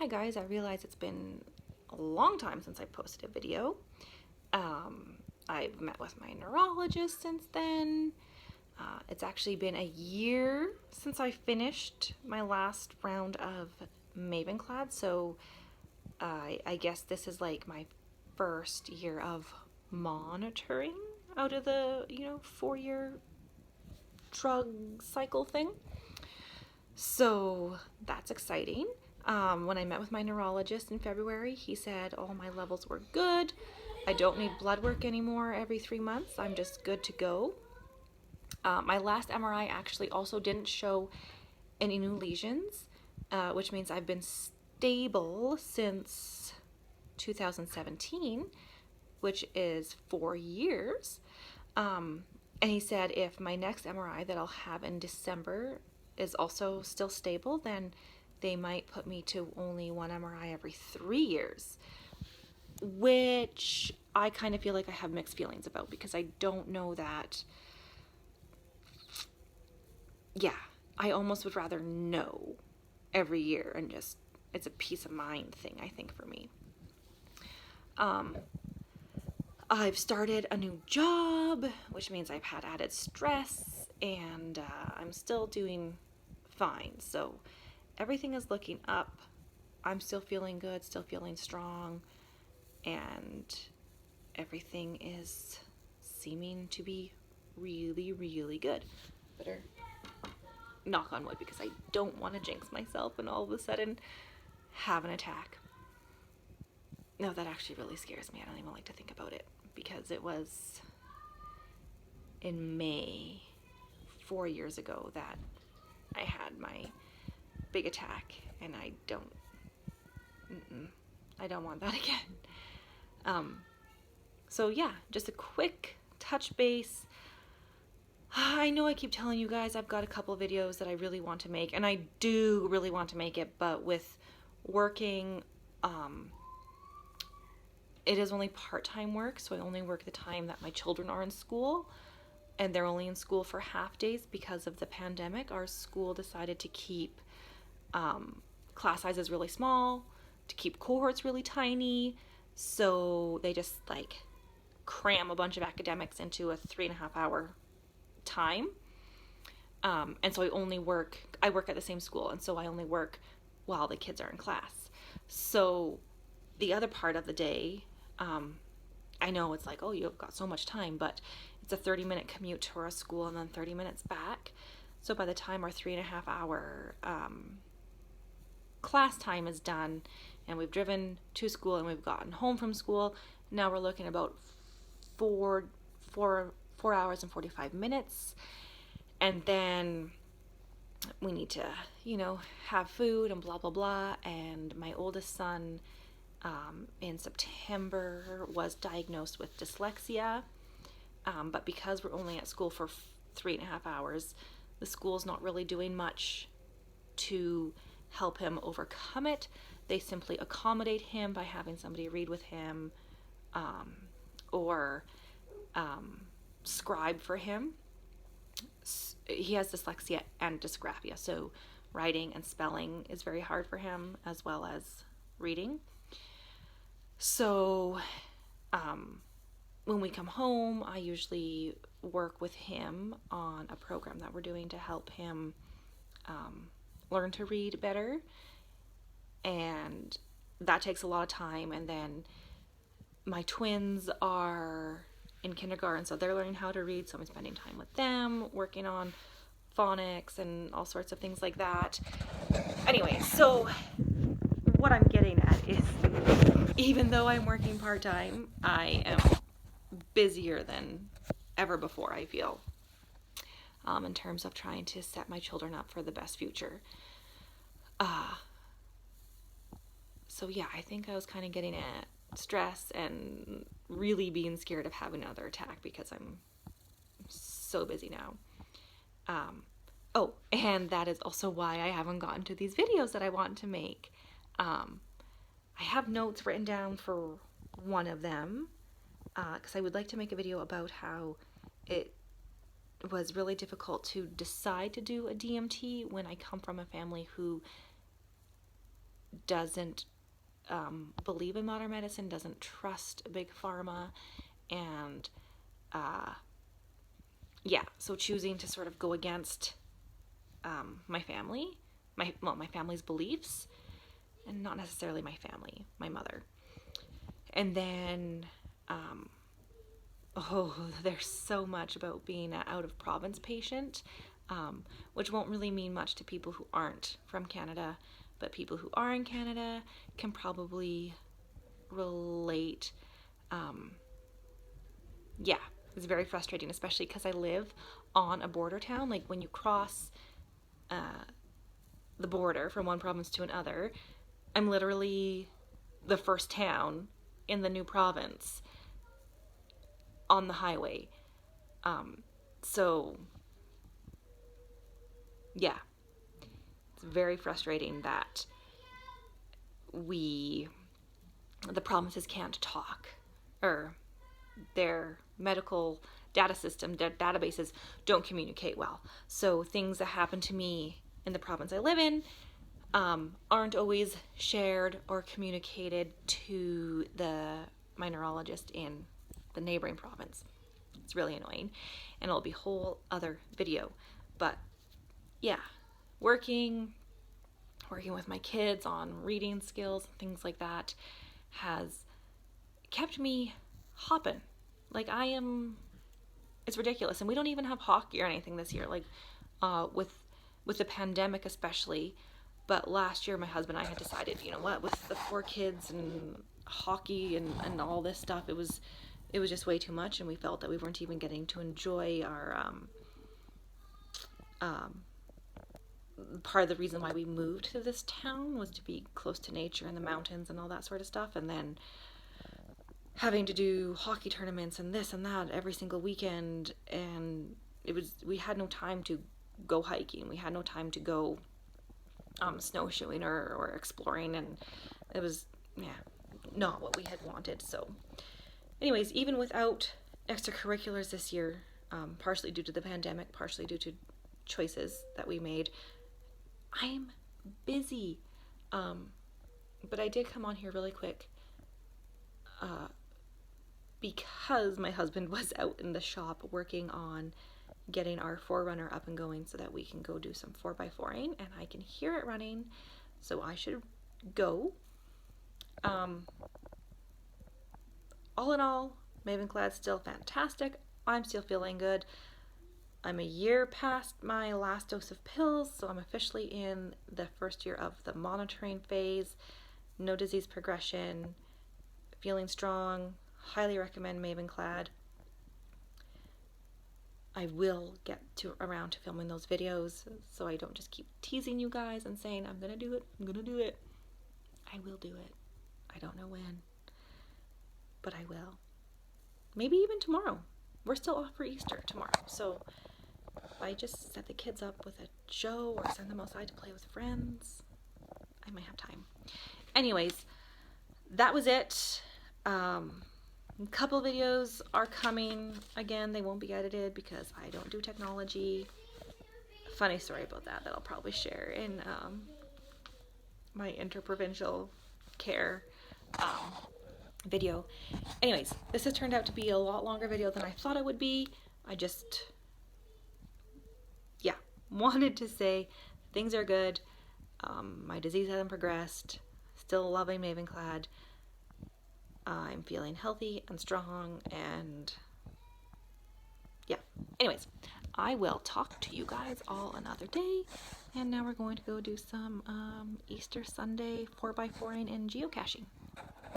Hi guys, I realize it's been a long time since I posted a video. I've met with my neurologist since then. It's actually been a year since I finished my last round of Mavenclad, so I guess this is like my first year of monitoring out of the, 4-year drug cycle thing. So that's exciting. When I met with my neurologist in February, he said all my levels were good. I don't need blood work anymore every 3 months. I'm just good to go. My last MRI actually also didn't show any new lesions, which means I've been stable since 2017, which is 4 years. And he said if my next MRI that I'll have in December is also still stable, then they might put me to only one MRI every 3 years, which I kind of feel like I have mixed feelings about because I don't know that. Yeah, I almost would rather know every year and just, it's a peace of mind thing, I think, for me. I've started a new job, which means I've had added stress, and I'm still doing fine. So everything is looking up. I'm still feeling good, still feeling strong, and everything is seeming to be really, really good. Better knock on wood because I don't want to jinx myself and all of a sudden have an attack. No, that actually really scares me. I don't even like to think about it because it was in May 4 years ago that I had my big attack, and I don't want that again. So yeah, just a quick touch base. I know I keep telling you guys I've got a couple videos that I really want to make, and I do really want to make it, but with working, it is only part-time work, so I only work the time that my children are in school, and they're only in school for half days because of the pandemic. Our school decided to keep class sizes really small, to keep cohorts really tiny, so they just like cram a bunch of academics into a 3.5 hour time. And so I work at the same school, and so I only work while the kids are in class. So the other part of the day, I know it's like, oh, you've got so much time, but it's a 30-minute commute to our school and then 30 minutes back. So by the time our 3.5 hour class time is done and we've driven to school and we've gotten home from school, now we're looking about 4 hours and 45 minutes. And then we need to, have food and blah, blah, blah. And my oldest son in September was diagnosed with dyslexia. But because we're only at school for 3.5 hours, the school's not really doing much to help him overcome it. They simply accommodate him by having somebody read with him, or scribe for him. He has dyslexia and dysgraphia, so writing and spelling is very hard for him, as well as reading. So when we come home, I usually work with him on a program that we're doing to help him learn to read better, and that takes a lot of time. And then my twins are in kindergarten, so they're learning how to read, so I'm spending time with them, working on phonics and all sorts of things like that. Anyway, so what I'm getting at is, even though I'm working part-time, I am busier than ever before, I feel, in terms of trying to set my children up for the best future. So yeah, I think I was kind of getting at stress and really being scared of having another attack because I'm so busy now. Oh, and that is also why I haven't gotten to these videos that I want to make. I have notes written down for one of them, because I would like to make a video about how it was really difficult to decide to do a DMT when I come from a family who doesn't believe in modern medicine, doesn't trust big pharma, and yeah, so choosing to sort of go against my family, my family's beliefs, and not necessarily my family, my mother. And then, there's so much about being an out of province patient, which won't really mean much to people who aren't from Canada, but people who are in Canada can probably relate. Yeah, it's very frustrating, especially because I live on a border town. Like when you cross the border from one province to another, I'm literally the first town in the new province on the highway. So, yeah, it's very frustrating that the provinces can't talk, or their medical data system, their databases don't communicate well. So things that happen to me in the province I live in aren't always shared or communicated to my neurologist in the neighboring province. It's really annoying, and it'll be a whole other video. But yeah, working with my kids on reading skills and things like that has kept me hopping. Like it's ridiculous, and we don't even have hockey or anything this year. Like with the pandemic especially. But last year, my husband and I had decided, you know what, with the 4 kids and hockey and all this stuff, it was just way too much, and we felt that we weren't even getting to enjoy our part of the reason why we moved to this town was to be close to nature and the mountains and all that sort of stuff. And then having to do hockey tournaments and this and that every single weekend, and we had no time to go hiking, we had no time to go snowshoeing or exploring, and it was not what we had wanted. So anyways, even without extracurriculars this year, partially due to the pandemic, partially due to choices that we made, I'm busy. But I did come on here really quick because my husband was out in the shop working on getting our 4Runner up and going so that we can go do some 4x4ing, and I can hear it running, so I should go. All in all, Mavenclad's still fantastic. I'm still feeling good. I'm a year past my last dose of pills, so I'm officially in the first year of the monitoring phase. No disease progression, feeling strong. Highly recommend Mavenclad. I will get around to filming those videos, so I don't just keep teasing you guys and saying, I'm gonna do it, I'm gonna do it. I will do it. I don't know when, but I will. Maybe even tomorrow. We're still off for Easter tomorrow, so if I just set the kids up with a show or send them outside to play with friends, I might have time. Anyways, that was it. A couple videos are coming. Again, they won't be edited because I don't do technology. Funny story about that I'll probably share in my interprovincial care video. Anyways, this has turned out to be a lot longer video than I thought it would be. I just, wanted to say things are good. My disease hasn't progressed. Still loving Mavenclad. I'm feeling healthy and strong, and anyways, I will talk to you guys all another day, and now we're going to go do some Easter Sunday 4x4ing and geocaching.